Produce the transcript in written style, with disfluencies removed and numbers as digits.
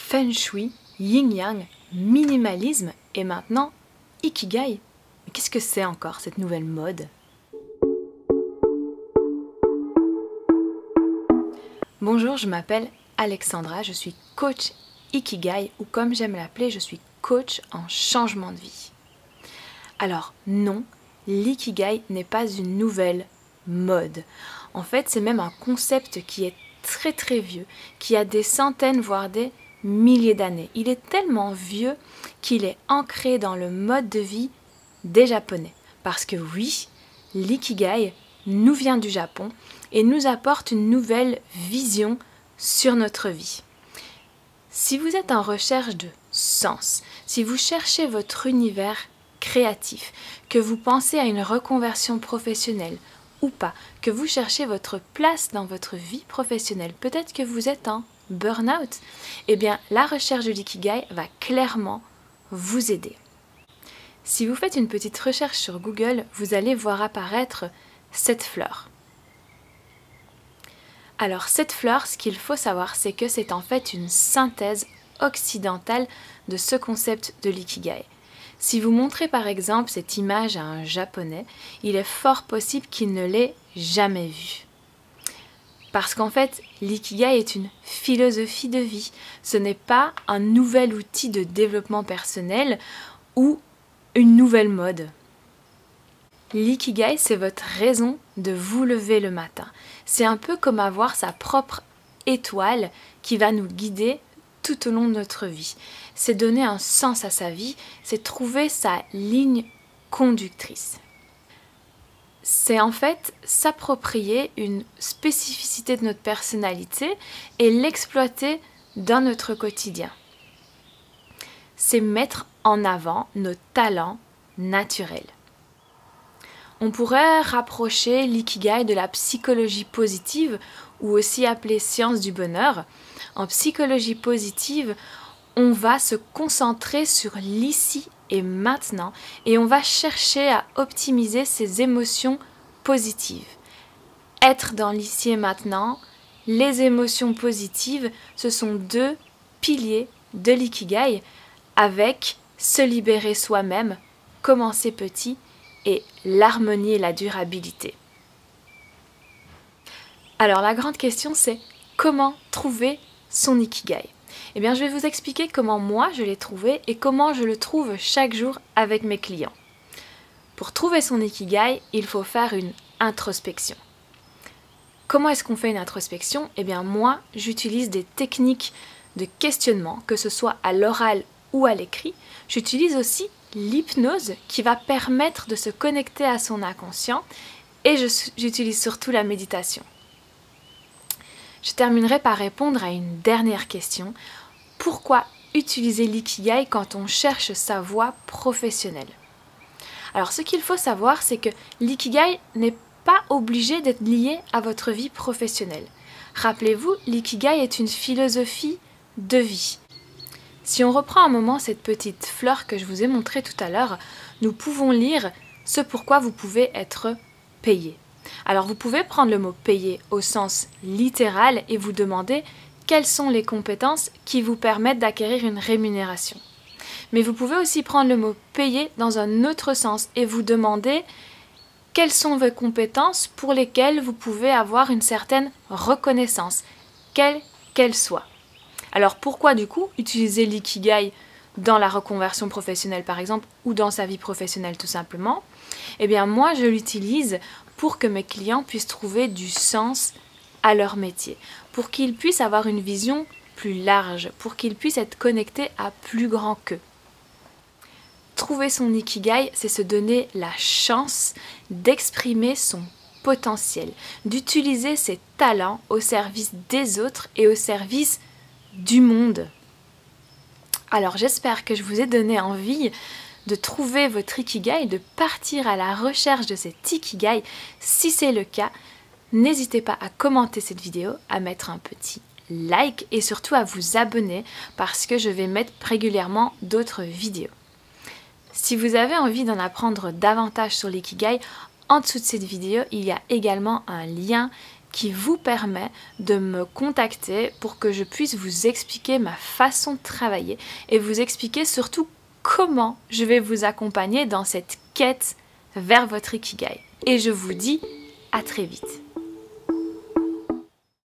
Feng Shui, Yin Yang, minimalisme et maintenant Ikigai. Mais qu'est-ce que c'est encore cette nouvelle mode? Bonjour, je m'appelle Alexandra, je suis coach Ikigai ou comme j'aime l'appeler, je suis coach en changement de vie. Alors non, l'Ikigai n'est pas une nouvelle mode. En fait, c'est même un concept qui est très vieux, qui a des centaines voire des milliers d'années. Il est tellement vieux qu'il est ancré dans le mode de vie des Japonais. Parce que oui, l'Ikigai nous vient du Japon et nous apporte une nouvelle vision sur notre vie. Si vous êtes en recherche de sens, si vous cherchez votre univers créatif, que vous pensez à une reconversion professionnelle ou pas, que vous cherchez votre place dans votre vie professionnelle, peut-être que vous êtes en burn-out, eh bien la recherche de l'ikigai va clairement vous aider. Si vous faites une petite recherche sur Google, vous allez voir apparaître cette fleur. Alors cette fleur, ce qu'il faut savoir, c'est que c'est en fait une synthèse occidentale de ce concept de l'ikigai. Si vous montrez par exemple cette image à un japonais, il est fort possible qu'il ne l'ait jamais vue. Parce qu'en fait, l'ikigai est une philosophie de vie. Ce n'est pas un nouvel outil de développement personnel ou une nouvelle mode. L'ikigai, c'est votre raison de vous lever le matin. C'est un peu comme avoir sa propre étoile qui va nous guider tout au long de notre vie. C'est donner un sens à sa vie, c'est trouver sa ligne conductrice. C'est en fait s'approprier une spécificité de notre personnalité et l'exploiter dans notre quotidien. C'est mettre en avant nos talents naturels. On pourrait rapprocher l'ikigai de la psychologie positive ou aussi appelée science du bonheur. En psychologie positive, on va se concentrer sur l'ici et maintenant et on va chercher à optimiser ses émotions positives. Être dans l'ici et maintenant, les émotions positives, ce sont deux piliers de l'ikigai avec se libérer soi-même, commencer petit et l'harmonie et la durabilité. Alors la grande question c'est comment trouver son ikigai? Eh bien je vais vous expliquer comment moi je l'ai trouvé et comment je le trouve chaque jour avec mes clients. Pour trouver son ikigai, il faut faire une introspection. Comment est-ce qu'on fait une introspection? Eh bien moi j'utilise des techniques de questionnement, que ce soit à l'oral ou à l'écrit. J'utilise aussi l'hypnose qui va permettre de se connecter à son inconscient et j'utilise surtout la méditation. Je terminerai par répondre à une dernière question. Pourquoi utiliser l'ikigai quand on cherche sa voie professionnelle? Alors ce qu'il faut savoir, c'est que l'ikigai n'est pas obligé d'être lié à votre vie professionnelle. Rappelez-vous, l'ikigai est une philosophie de vie. Si on reprend un moment cette petite fleur que je vous ai montrée tout à l'heure, nous pouvons lire ce pourquoi vous pouvez être payé. Alors vous pouvez prendre le mot payer au sens littéral et vous demander quelles sont les compétences qui vous permettent d'acquérir une rémunération. Mais vous pouvez aussi prendre le mot payer dans un autre sens et vous demander quelles sont vos compétences pour lesquelles vous pouvez avoir une certaine reconnaissance, quelle qu'elle soit. Alors pourquoi du coup utiliser l'ikigai dans la reconversion professionnelle par exemple ou dans sa vie professionnelle tout simplement? Eh bien moi je l'utilise pour que mes clients puissent trouver du sens à leur métier, pour qu'ils puissent avoir une vision plus large, pour qu'ils puissent être connectés à plus grand qu'eux. Trouver son ikigai, c'est se donner la chance d'exprimer son potentiel, d'utiliser ses talents au service des autres et au service du monde. Alors j'espère que je vous ai donné envie de trouver votre ikigai, de partir à la recherche de cet ikigai. Si c'est le cas, n'hésitez pas à commenter cette vidéo, à mettre un petit like et surtout à vous abonner parce que je vais mettre régulièrement d'autres vidéos. Si vous avez envie d'en apprendre davantage sur l'ikigai, en dessous de cette vidéo, il y a également un lien qui vous permet de me contacter pour que je puisse vous expliquer ma façon de travailler et vous expliquer surtout comment je vais vous accompagner dans cette quête vers votre Ikigai. Et je vous dis à très vite.